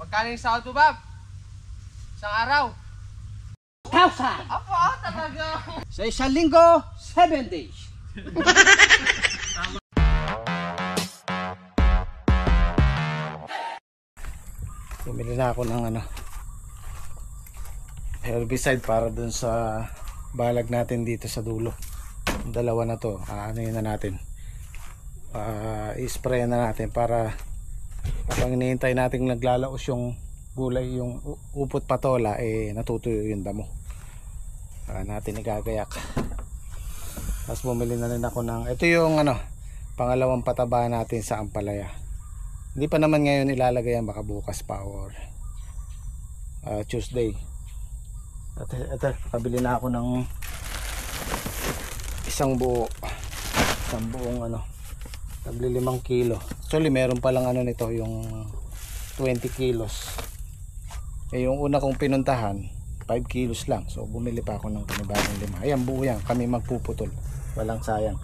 Magkano yung sahod mo, Bob? Isang araw? 1,000! Apo, talaga. Sa isang linggo, 7 days. Bumili na ako ng herbicide para dun sa balag natin dito sa dulo. Dalawa na to, yun na natin. I-spray na natin para kapag hinihintay natin naglalaos yung gulay, yung upot patola, natutuyo yung damo. Natin igagayak. Tapos bumili na rin ako ng, ito yung pangalawang pataba natin sa ampalaya. Hindi pa naman ngayon ilalagay yan, baka bukas pa or Tuesday. At ito, pabili na ako ng isang buong tagli 5 kilo. Actually meron pa lang nito yung 20 kilos. Yung una kong pinuntahan 5 kilos lang, so bumili pa ako ng panibagong 5. Ayan, buo yan, kami magpuputol, walang sayang.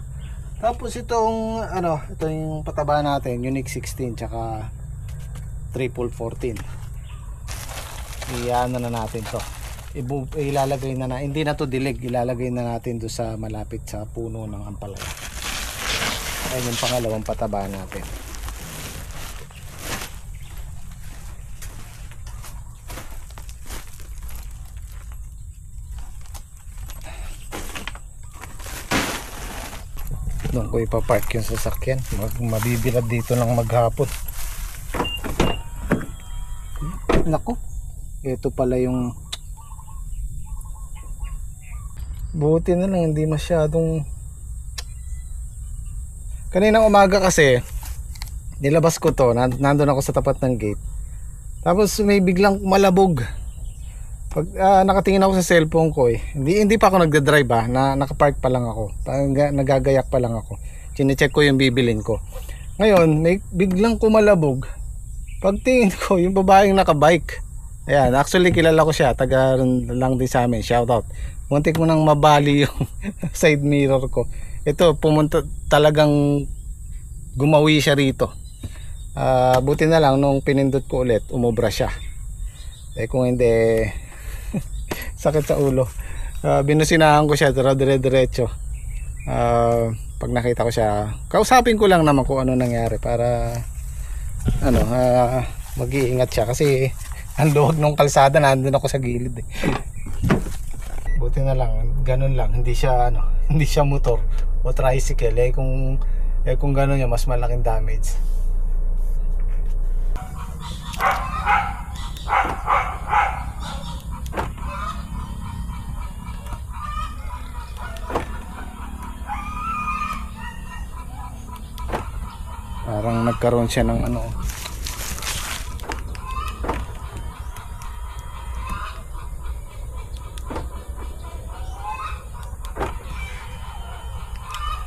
Tapos itong ito yung pataba natin, Unique 16 tsaka Triple 14. Iyan na natin to. Ilalagay na hindi na to dilig, ilalagay na natin do sa malapit sa puno ng ampalaya. Ayun yung pangalawang pataba natin. Doon ko ipapark yung sasakyan. Mabibilad dito ng maghapon. Naku, ito pala yung, buti na lang hindi masyadong. Kaninang umaga kasi nilabas ko to, nandun ako sa tapat ng gate, tapos may biglang malabog. Pag nakatingin ako sa cellphone ko, hindi pa ako nagdadrive, nakapark pa lang ako, nagagayak pa lang ako, chinecheck ko yung bibilin ko. Ngayon may biglang kumalabog. Pagtingin ko, yung babaeng nakabike, ayan, actually kilala ko siya, taga lang din sa amin, shoutout. Muntik mo nang mabali yung side mirror ko. Ito, pumunta, talagang gumawi siya rito. Buti na lang nung pinindot ko ulit, umubra siya. Kung hindi, sakit sa ulo. Binusinahan ko siya, dire-diretso. Pag nakita ko siya, kausapin ko lang naman kung ano nangyari para mag-iingat siya kasi ang luwag ng kalsada, nandun ako sa gilid. Buti na lang, ganun lang, hindi siya motor o tricycle. Kung ganun yun, mas malaking damage. Parang nagkaroon siya ng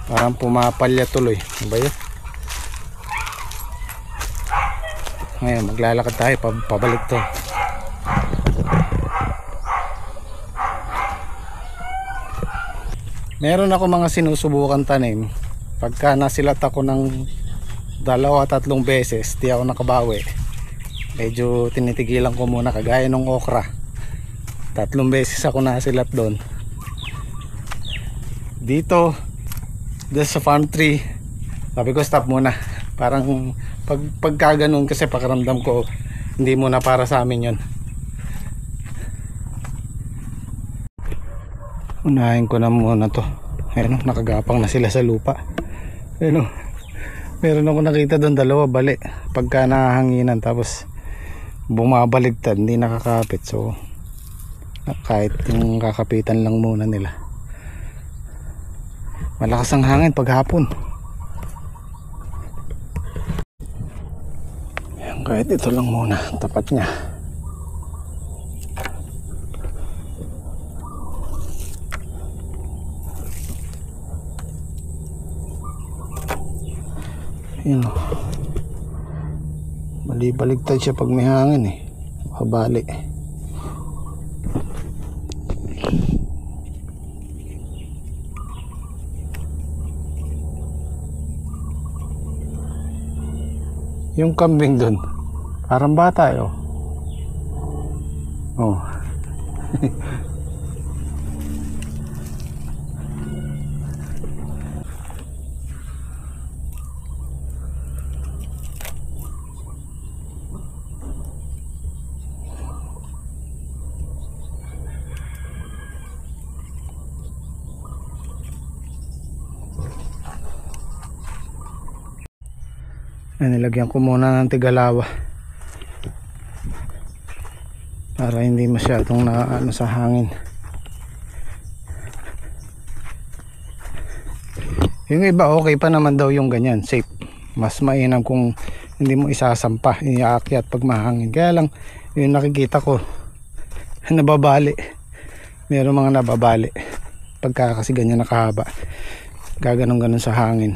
parang pumapalya tuloy. Ano ba yun? Ngayon maglalakad tayo, pabalik to. Meron ako mga sinusubukan tanim. Pagka nasilat ako ng 2-3 beses, di ako nakabawi, medyo tinitigilan ko muna. Kagaya ng okra, 3 beses ako nasilat doon. Dito sa farm 3, sabi ko stop muna. Parang pagka ganun, kasi pakiramdam ko hindi muna para sa amin yun. Unahin ko na muna to. Ayun, nakagapang na sila sa lupa. Ayun, meron ako nakita doon, 2 bali. Pagka nahanginan tapos bumabaligtad, hindi nakakapit. So kahit yung kakapitan lang muna nila. Malakas ang hangin paghapon. Ayan, kahit ito lang muna, tapat niya. Ayan, bali-baligtad siya pag may hangin mabali. Yung kambing dun, parang bata Oh. Nilagyan ko muna ng tigalawa para hindi masyadong naano sa hangin. Yung iba okay pa naman daw yung ganyan, safe. Mas mainam kung hindi mo isasampa, iaakyat pag mahangin. Kaya lang yung nakikita ko nababali. Meron mga nababali pagka kasi ganyan nakahaba, gaganon-ganon sa hangin.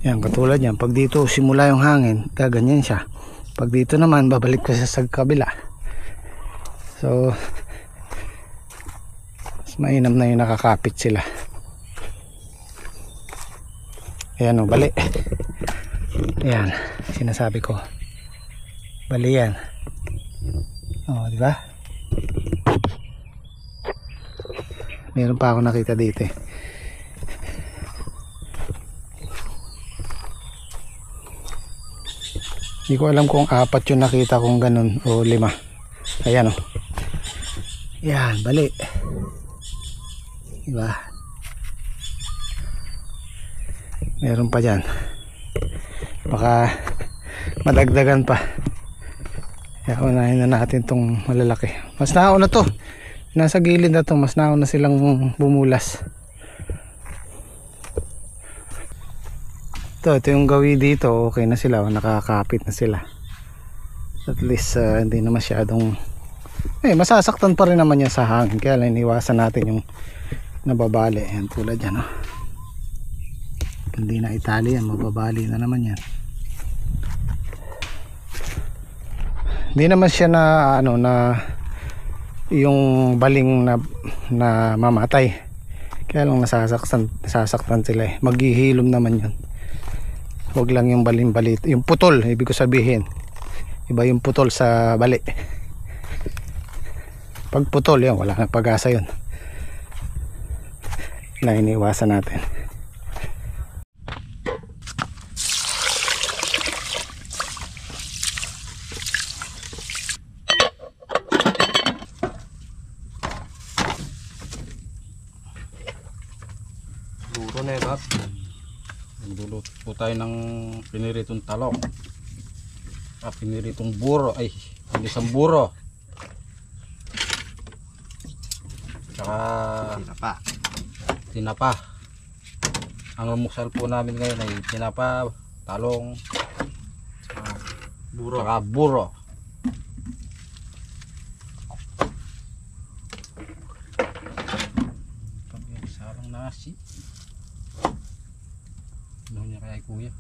Yan, katulad yan. Pag dito simula yung hangin, gaganyan siya. Pag dito naman, babalik ko sa kabila. So, mas mainam na yung nakakapit sila. Ayan o, bali. Ayan, sinasabi ko. Bali yan. O, di ba? Meron pa ako nakita dito eh. Hindi ko alam kung 4 yung nakita kong ganun o 5. Ayan o. Yan, bali. Diba? Meron pa dyan. Baka madagdagan pa. Kaya unahin na natin tong malalaki. Mas nauna to. Nasa gilid na to. Mas nauna silang bumulas. Ito yung gawi dito, okay na sila, nakakapit na sila. At least hindi na masyadong masasaktan pa rin naman yan sa hangin. Kaya lang iniwasan natin yung nababali. Yan tulad yan, oh. Hindi na itali yan, mababali na naman yan. Hindi naman siya na yung baling na mamatay. Kaya lang nasasaktan sila eh. Maghihilom naman yun. Huwag lang yung baling-balit, yung putol, ibig ko sabihin. Iba yung putol sa bali. Pag putol yan, wala nang pag-asa yun. Na iniwasan natin. Duro na ba? Nagdulot po tayo ng piniritong talong. Piniritong buro. Ay, hindi isang buro. Tsaka tinapa. Ang almusal po namin ngayon ay tinapa, talong, buro. Tsaka buro. Sarang nasi. Ano niya kaya kuya?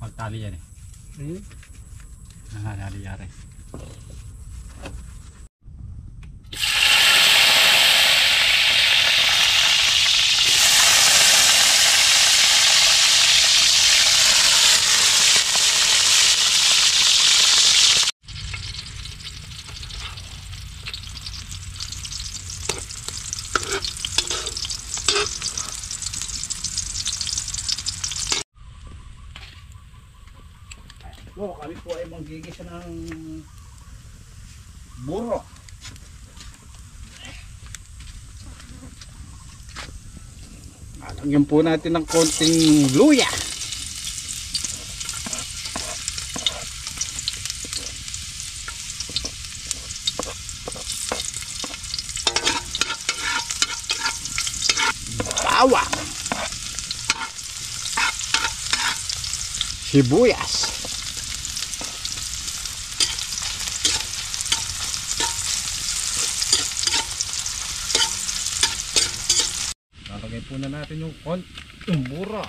Magtali yan eh. Nangyari-yari. Kami po ay manggigisa ng buro. Lagyan po natin ng konting luya. Bawang. Sibuyas. Lalagay po na natin yung buro.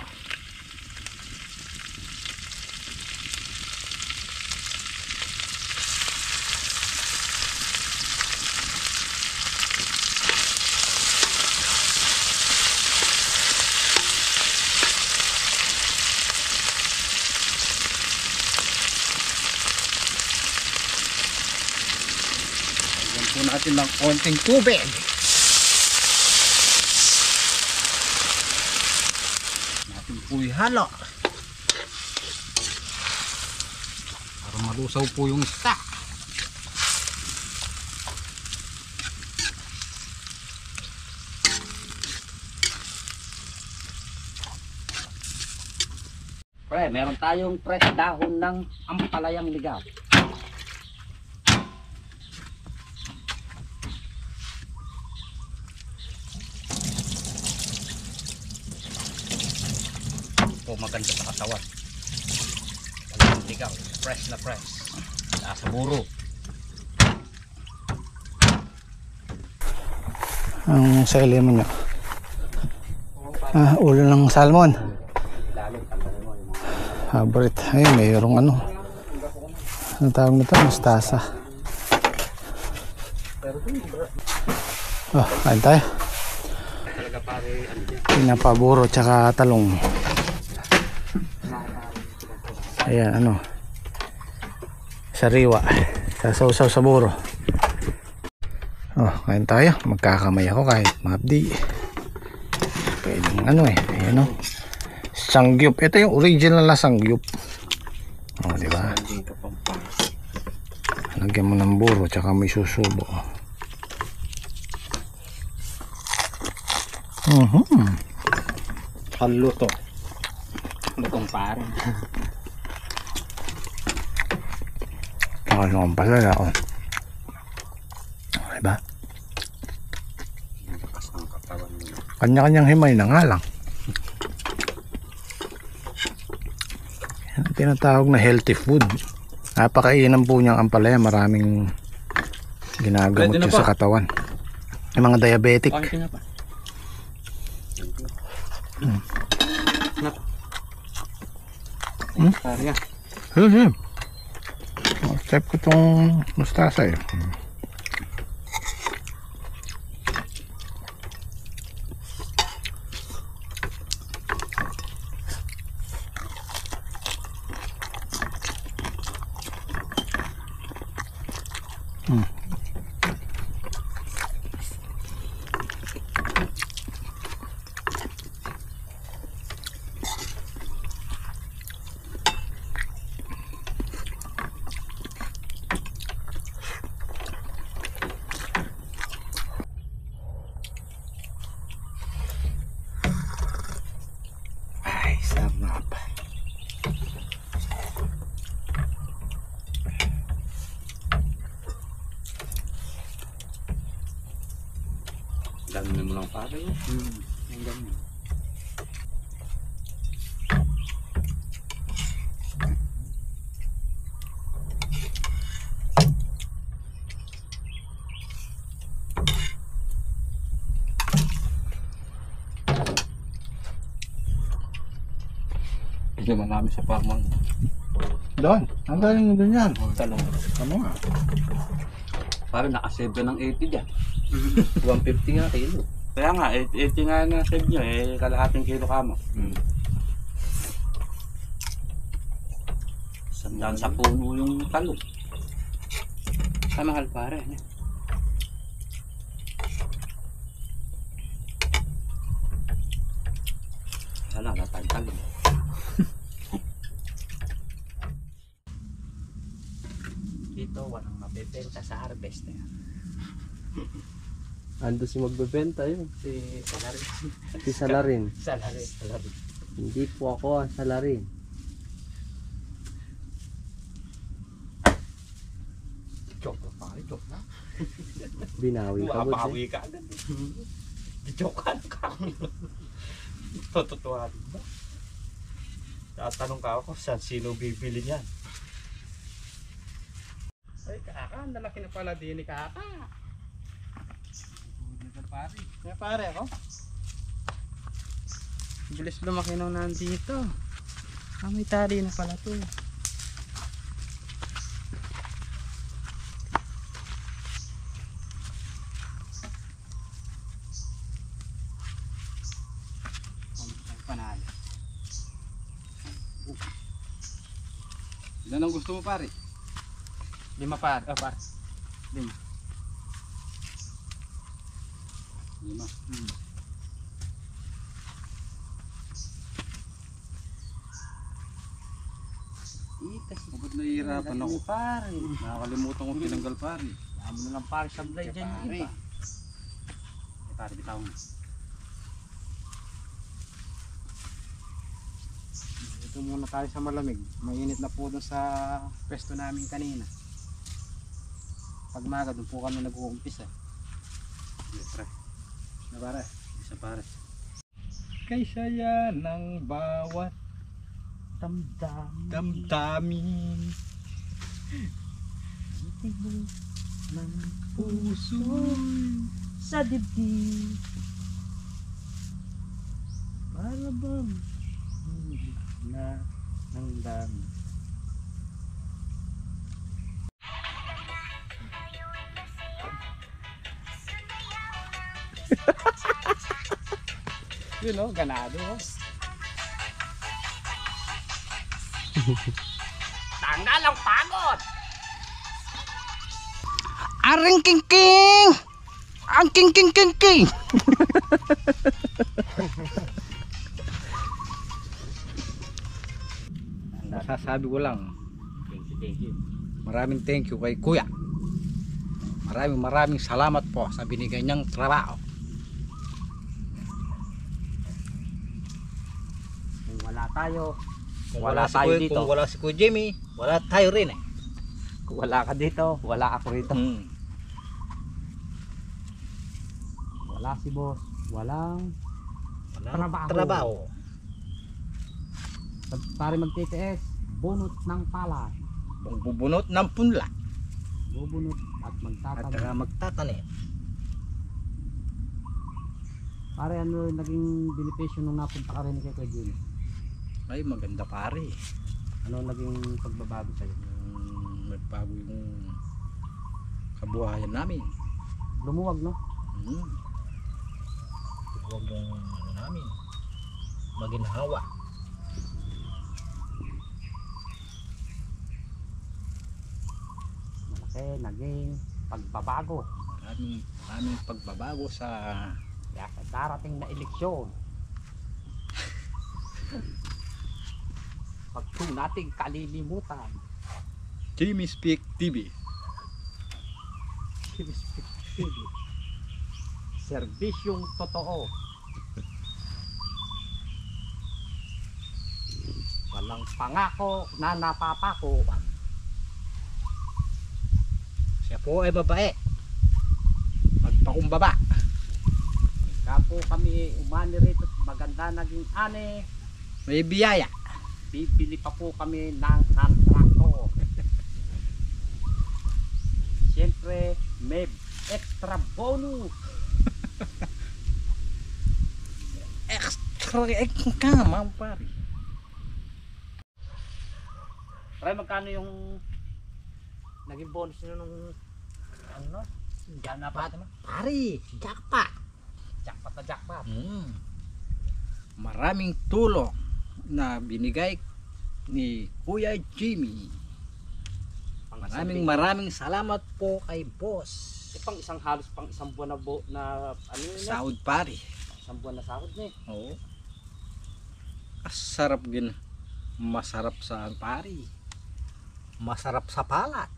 natin ng konting tubig. Natin po ihalo. Para malusaw po yung isda. Pre, meron tayong fresh dahon ng ampalayang ligaw. Po maganda sa katawan. Ampalayang ligaw, fresh na fresh. Sa buro. Ang sa ilalim niya. Ulo ng salmon. Favorite. Ayun, mayroong ano. Ano tawag nito? Mustasa. Oh, kain tayo. Pinapaburo tsaka talong. Ayan, ano. Sariwa. Sasaw-saw sa buro. Oh, kain tayo. Magkakamay ako kahit mabdi. Pwedeng ano eh. Ayan o. Sangyup. Ito yung original na sangyup. Oh, di ba? Lagyan mo ng buro tsaka may susubo. Haluto. Lutong pare. Nakasukang pala ako. Diba? Kanya-kanyang himay na nga lang. Yan, tinatawag na healthy food. Napakainan po niyang ampalaya. Maraming ginagamot siya sa katawan. Yung mga diabetic. Step ko tong mustasa eh. Ay, sarap. Dami mo lang pare. Ang dami. Hindi marami sa farmang. Doon. Ang galing doon yan. Talong. Ano nga? Parang nakasave ka ng 80 dyan. 150 nga kilo. Kaya nga, 80 nga na save nyo eh, kalahating kilo kamo. Sandaan sa puno yung talong. Mahal pare. Wala na tayong talong. Dito walang mabebenta sa harvest na yan. Ando si magbebenta yun. Si Salarin. Si Salarin. Salarin. Hindi po ako ang Salarin. Joke na pare, joke na. Binawi ka mo. Mapawi ka agad. Jokean ka. Tototuhan ba? Tatanong ka ako, sino bibili niyan? Ay, kaka, ang lalaki na pala din ni kaka. Pare. May pare ako. Bilis lumaki nung nandito. May tali na pala to. Panalo. Ilan ang gusto mo pare? 5 pare. Pare. 5. 5. Kapag nahihirapan ako, Pare. nakakalimutan ko tinanggal pare. Amo na lang pare sa blade dyan yung Pare. iba. Pare, bitaw mo. Ito muna tayo sa malamig. Mainit na po doon sa pwesto namin kanina. Pag maga doon po kami nag-uumpisa. Pre, Na pare? isa pare. Kay saya ng bawat damdamin. Tibok ng puso sa dibdib. Para bang na ng dami. Yun o, ganado o. Tanggal ang pagod! Aring king king! Ang king king king king! Masasabi ko lang, Thank you. maraming thank you kay Kuya. Maraming salamat po sa binigay niyang trabaho. Kung wala tayo, Kung wala tayo dito. Kung wala si Kuya Jimmy, wala tayo rin eh. Kung wala ka dito, wala ako rito. Wala si boss, walang trabaho. Pare mag-TTS, bunot ng pala, Bubunot ng punla bubunot at at magtatanim. saka magtatanim. Pare, ano naging benepisyo nung napunta ka rin kay Kuya Jimmy? Ay maganda pare. Ano naging pagbabago sa'yo? Nagbago yung kabuhayan namin. Lumuwag, no? Huwag yung ano namin maginhawa. Malaki naging pagbabago. Maraming pagbabago sa Kaya sa darating na eleksyon, pag nating kalilimutan, Jimmy Speak TV. serbisyong totoo. Walang pangako na napapako. Siya po ay babae. Magpakumbaba. Kaya po kami umani rito, maganda naging ane. May biyaya. Bibili pa po kami ng kontrakto. Siyempre, may extra bonus. Extra kama pare. Pre, magkano yung naging bonus nyo nung ano? Diyan na pa naman. Pare, jackpot. Jackpot na jackpot. Maraming tulong na binigay ni Kuya Jimmy. Maraming salamat po kay boss. Pang isang halos pang isang buwan na na ano yun? Sahod pare. Isang buwan na sahod na eh. Oo. Masarap din. Masarap sa pare. Masarap sa palat.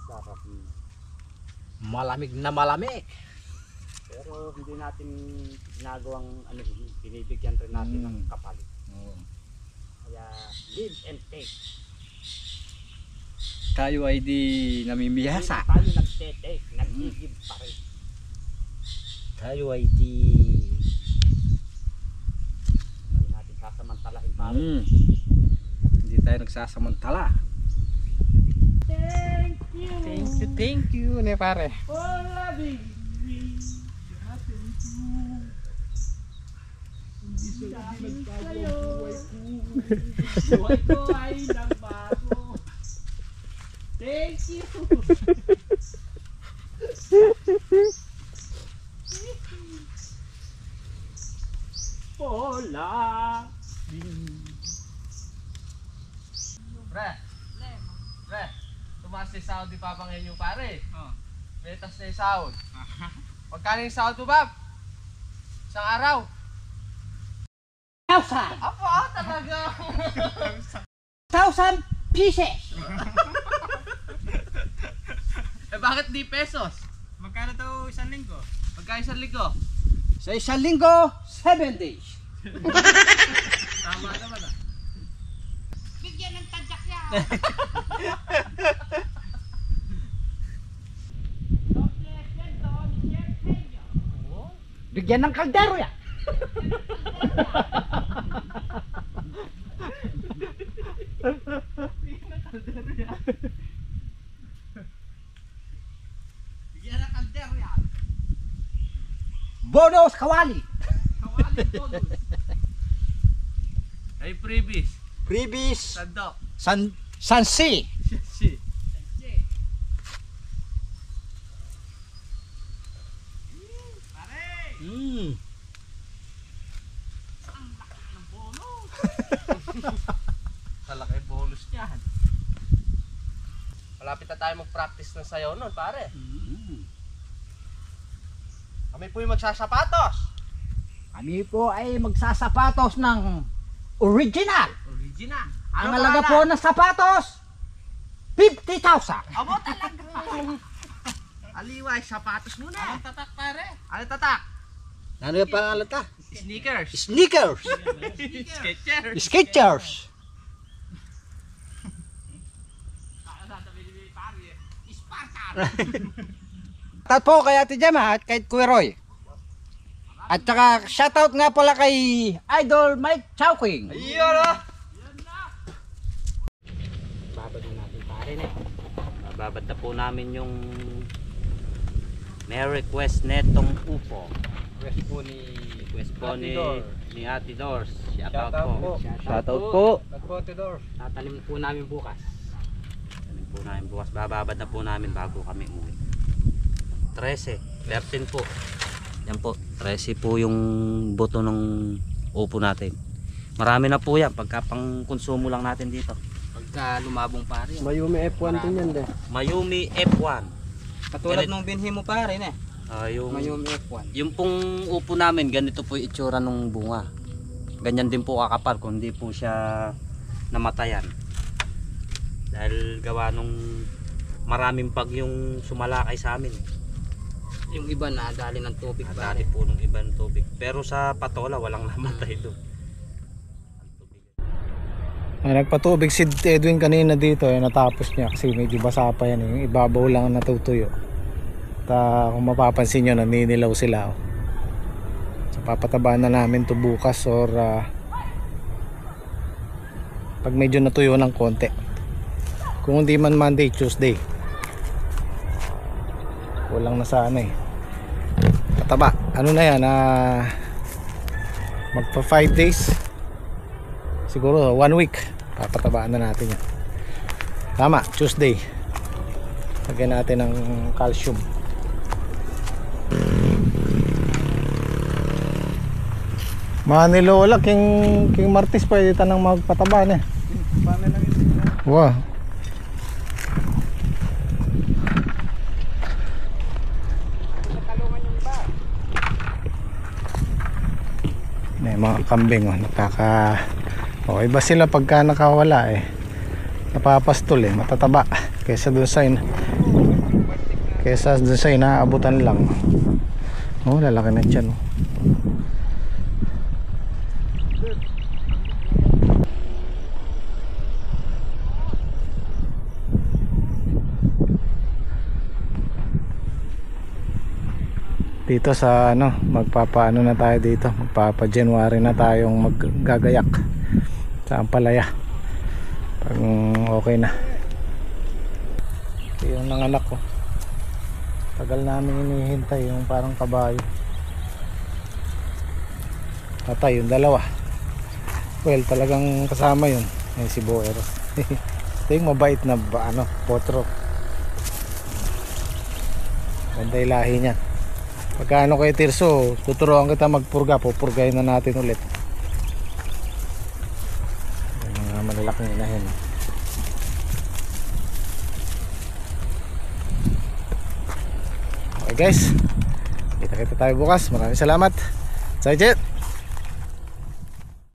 Sarap. Malamig na malamig. Pero hindi natin ginagawang ano, binibigyan rin natin ng kapalit. Oo. Kaya live and take. Tayo ay di namimiyasa. Hindi tayo nagte-take, nag-give pa rin. Tayo ay di Hindi natin sasamantalain pa rin. Hindi tayo nagsasamantala. Thank you, ne pare. For loving me. Buhay ko ay nagbago. Thank you. Pola. Pre, tumaas na yung sound ni Papa ngayon yung pare. Metas na yung sound. Magkano yung sahod mo, Bob? Isang araw? 1,000. Apo, talaga. 1,000 pieces. Eh, bakit di pesos? Magkano to isang linggo? Magkano isang linggo? Sa isang linggo, 7 days. Tama naman ah. Bigyan ng tadyak yan. Bigyan ng kaldero yan. Bigyan ng kaldero yan. Bonus kawali. Kawali bonus. Ay, freebies. Freebies. Sandok. Sansi. Si. Mm. Kalaki bonus niyan. Malapit na tayo mag-practice ng sayaw nun, pare. Kami po yung magsasapatos. Kami po ay magsasapatos ng original. Original. Ang halaga po ng sapatos, 50,000. Abo talaga. Aliway, sapatos muna. Anong tatak, pare? Anong tatak? Ano yung pangalan ta? Sneakers. Sneakers. Skechers. Skechers. Tat po kay Ate Gemma at kay Kuya Roy. At saka shoutout nga pala kay Idol Mike Chowking. Ayun o. Babad na natin pare na. Babad na po namin yung may request netong upo. Request po ni Ate Dors. Shoutout po. Shoutout po. Tatanim po namin bukas. Tatanim po namin bukas. Bababad na po namin bago kami umuwi. 13 po. Yan po. 13 po yung buto ng upo natin. Marami na po yan. Pagka pang konsumo lang natin dito. Pagka lumabong pare. Mayumi F1 din yan de. Mayumi F1. Katulad nung binhi mo pare na. Yung Mayumi F1. yung pong upo namin, ganito po yung itsura ng bunga. Ganyan din po kakapal kung hindi po siya namatayan. Dahil gawa nung maraming bagyong sumalakay sa amin. Yung iba na dali ng tubig Dati po nung ibang tubig. Pero sa patola, walang namatay doon. Ay, nagpatubig si Edwin kanina dito natapos niya kasi medyo basa pa yan yung ibabaw lang ang natutuyo. At kung mapapansin nyo naninilaw sila so papatabaan na namin to bukas or pag medyo natuyo ng konti, kung hindi man Monday, Tuesday. Kulang na sana pataba, ano na yan magpa 5 days siguro 1 week papatabaan na natin yan. Tama, Tuesday lagyan natin ng calcium. Mga nilola king Martis pwede tanang magpataba na. Wow. May mga kambing iba sila pagka nakawala napapastol matataba kaysa dun sa inaabutan lang. Lalaki na dyan dito sa magpapaano na tayo dito, magpapa January na tayong maggagayak sa Ampalaya pag okay na. Ito yung nanganak ko, tagal namin hinihintay yung parang kabayo patay yung dalawa. Well, talagang kasama yun si Boero. Ito yung mabait na potro, ganda yung lahi niya. Pagkaano kay Tirso, tuturuan kita magpurga, pupurgahin na natin ulit. Yung mga malalaking inahin. Okay guys, Kita tayo bukas. Maraming salamat. Sajit.